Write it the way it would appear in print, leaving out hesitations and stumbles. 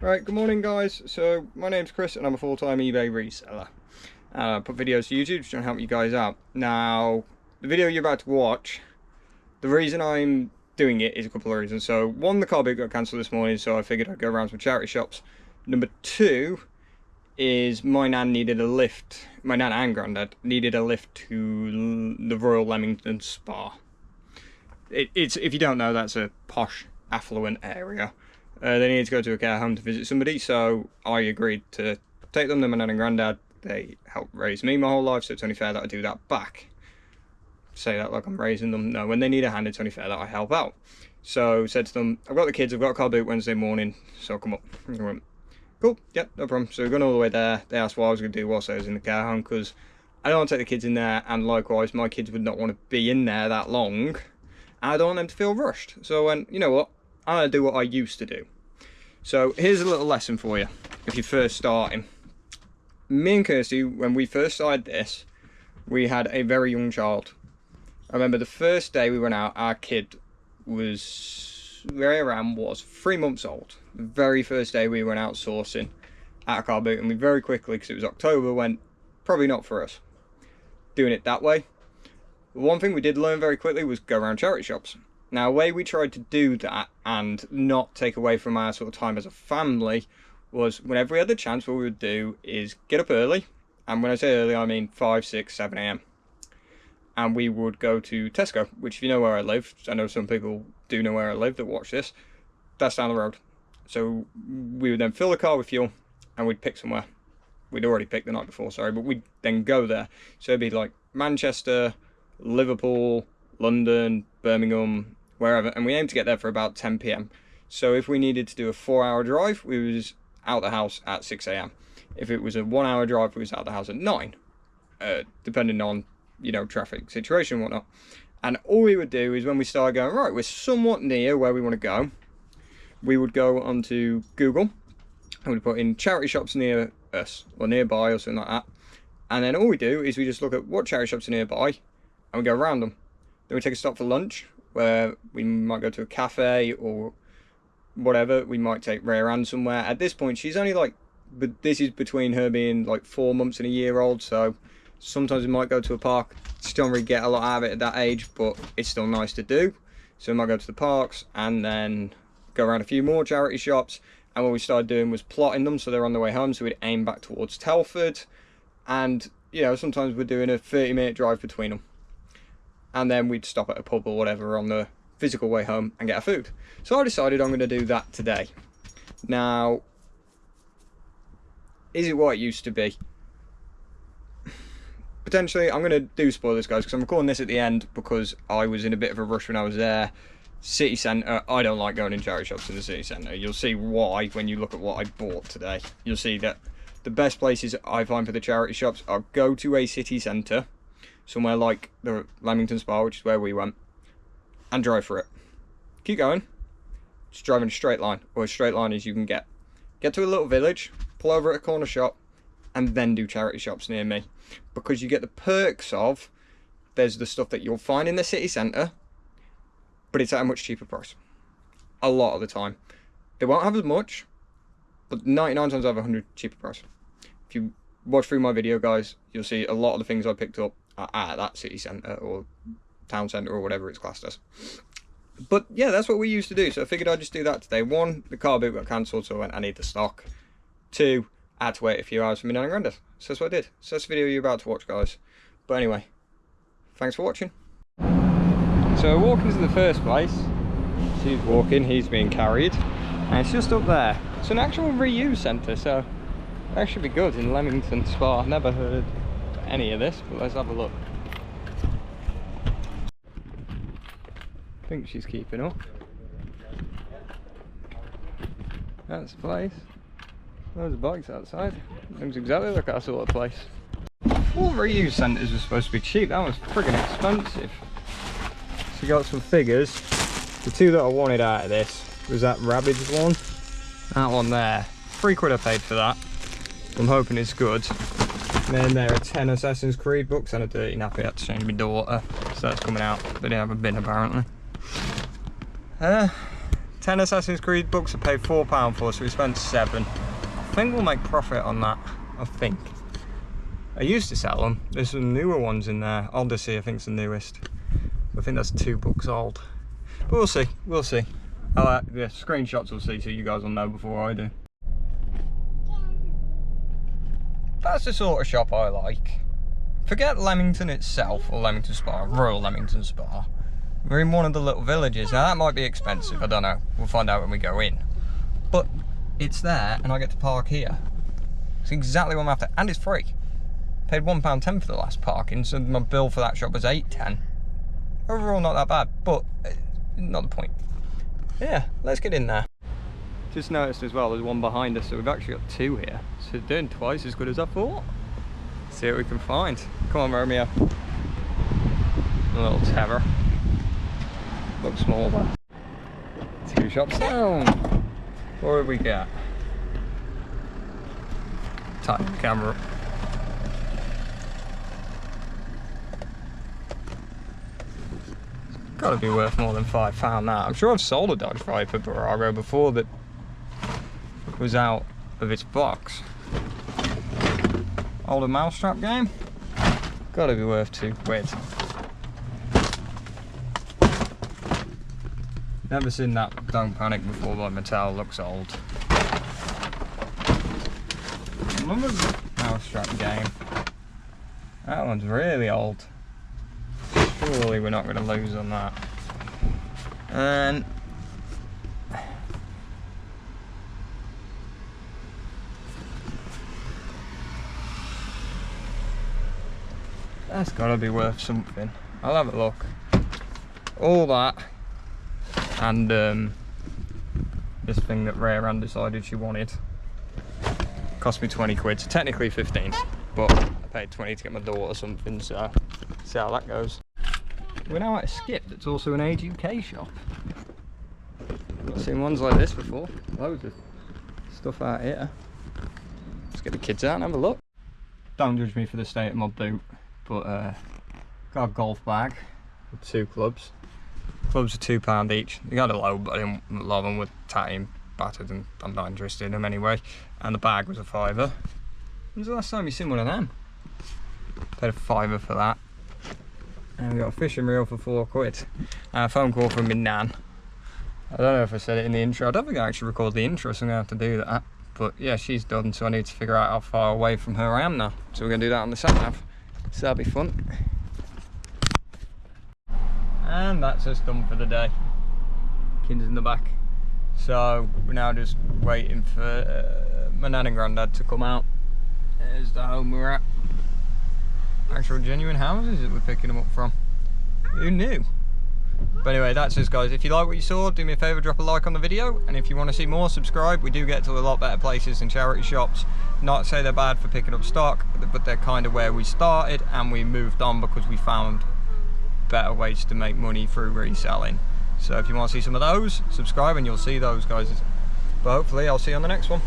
Right, good morning guys. So my name's Chris and I'm a full-time eBay reseller. I put videos to YouTube to try and help you guys out. Now, the video you're about to watch, the reason I'm doing it is a couple of reasons. So one, the car boot got cancelled this morning, so I figured I'd go around some charity shops. Number two is my nan needed a lift. My nan and granddad needed a lift to the Royal Leamington Spa. It's if you don't know, that's a posh, affluent area. They needed to go to a care home to visit somebody, so I agreed to take them. My nan and granddad, they helped raise me my whole life, so it's only fair that I do that back. Say that like I'm raising them. No, when they need a hand, it's only fair that I help out. So said to them, I've got the kids, I've got a car boot Wednesday morning, so come up. And they went, cool, yep, no problem. So we've gone all the way there. They asked what I was going to do whilst I was in the care home, because I don't want to take the kids in there, and likewise, my kids would not want to be in there that long, and I don't want them to feel rushed. So I went, you know what, I'm going to do what I used to do. So here's a little lesson for you if you're first starting. Me and Kirsty, when we first started this, we had a very young child. I remember the first day we went out, our kid was 3 months old. The very first day we went out sourcing at a car boot, and we very quickly, because it was October, went, probably not for us doing it that way. The one thing we did learn very quickly was go around charity shops. Now, the way we tried to do that and not take away from our sort of time as a family was, whenever we had the chance, what we would do is get up early. And when I say early, I mean 5, 6, 7 a.m. And we would go to Tesco, which, if you know where I live, I know some people do know where I live that watch this, that's down the road. So we would then fill the car with fuel and we'd pick somewhere. We'd already picked the night before, sorry, but we'd then go there. So it'd be like Manchester, Liverpool, London, Birmingham, wherever, and we aimed to get there for about 10 p.m. So if we needed to do a 4-hour drive, we was out the house at 6 a.m. If it was a 1-hour drive, we was out the house at 9, depending on, you know, traffic situation and whatnot. And all we would do is, when we started going, right, we're somewhat near where we want to go, we would go onto Google and we'd put in charity shops near us or nearby or something like that. And then all we do is we just look at what charity shops are nearby and we go around them. Then we take a stop for lunch, where we might go to a cafe or whatever. We might take Rhea Ann somewhere. At this point, she's only like, but this is between her being like 4 months and a year old, so sometimes we might go to a park. Still don't really get a lot out of it at that age, but it's still nice to do. So we might go to the parks and then go around a few more charity shops. And what we started doing was plotting them so they're on the way home, so we'd aim back towards Telford. And, you know, sometimes we're doing a 30-minute drive between them. And then we'd stop at a pub or whatever on the physical way home and get our food. So I decided I'm going to do that today. Now, is it what it used to be? Potentially. I'm going to do spoilers, guys, because I'm recording this at the end because I was in a bit of a rush when I was there. City centre, I don't like going in charity shops in the city centre. You'll see why when you look at what I bought today. You'll see that the best places I find for the charity shops are go to a city centre, somewhere like the Leamington Spa, which is where we went, and drive for it. Keep going. Just drive in a straight line, or as straight line as you can get. Get to a little village, pull over at a corner shop, and then do charity shops near me. Because you get the perks of, there's the stuff that you'll find in the city centre, but it's at a much cheaper price. A lot of the time. They won't have as much, but 99 times out of 100 cheaper price. If you watch through my video, guys, you'll see a lot of the things I picked up at that city centre or town centre or whatever it's classed as. But yeah, that's what we used to do, so I figured I'd just do that today. 1, the car boot got cancelled, so I went, I need the stock. 2, I had to wait a few hours for my nan and granddad, so that's what I did. So that's the video you're about to watch, guys. But anyway, thanks for watching. So we're walking to the first place. She's walking, he's being carried, and it's just up there. It's an actual reuse centre, so that should be good in Leamington Spa. I've never heard any of this, but let's have a look. I think she's keeping up. That's the place. Loads of bikes outside. Looks exactly like our sort of place. All reuse centres were supposed to be cheap. That was friggin' expensive. So we got some figures. The 2 that I wanted out of this was that Rabbids one. That one there. £3 I paid for that. I'm hoping it's good. And then there are 10 Assassin's Creed books and a dirty nappy. I had to change my daughter, so that's coming out. They didn't have a bin apparently. 10 Assassin's Creed books I paid £4 for, so we spent £7. I think we'll make profit on that, I think. I used to sell them. There's some newer ones in there. Odyssey, I think, is the newest. I think that's 2 books old. But we'll see, we'll see. The screenshots we'll see, so you guys will know before I do. That's the sort of shop I like. Forget Leamington itself, or Leamington Spa, Royal Leamington Spa. We're in one of the little villages. Now that might be expensive, I don't know. We'll find out when we go in. But it's there, and I get to park here. It's exactly what I'm after, and it's free. Paid £1.10 for the last parking, so my bill for that shop was £8.10. Overall, not that bad, but not the point. Yeah, let's get in there. Just noticed as well, there's one behind us, so we've actually got 2 here. So doing twice as good as I thought. See what we can find. Come on, Romeo. A little terror. Looks small, but 2 shops down. What did we get? Tighten the camera up. Gotta be worth more than £5 that. I'm sure I've sold a Dodge Viper Barago before that was out of its box. Older mousetrap game. Gotta be worth £2. Never seen that Don't Panic before by Mattel, looks old. Another mousetrap game. That one's really old. Surely we're not going to lose on that. And that's got to be worth something. I'll have a look. All that and this thing that Rare Ann decided she wanted cost me 20 quid, so technically 15, but I paid 20 to get my daughter something, so see how that goes. We're now at a skip that's also an Age UK shop. Not seen ones like this before. Loads of stuff out here. Let's get the kids out and have a look. Don't judge me for the state of my boot, but got a golf bag with 2 clubs. Clubs are £2 each. They got a load, but I didn't love them with tatty and battered, and I'm not interested in them anyway. And the bag was a £5. When's the last time you seen one of them? Paid a £5 for that. And we got a fishing reel for £4. And a phone call from my nan. I don't know if I said it in the intro. I don't think I actually recorded the intro, so I'm going to have to do that. But yeah, she's done, so I need to figure out how far away from her I am now. So we're going to do that on the sat-nav. So that'll be fun. And that's us done for the day. Kids in the back. So we're now just waiting for my nan and granddad to come out. There's the home we're at. Actual genuine houses that we're picking them up from. Who knew? But anyway, that's us guys. If you like what you saw, do me a favour, drop a like on the video, and if you want to see more, subscribe. We do get to a lot better places than charity shops. Not to say they're bad for picking up stock, but they're kind of where we started, and we moved on because we found better ways to make money through reselling. So if you want to see some of those, subscribe and you'll see those guys. But hopefully I'll see you on the next one.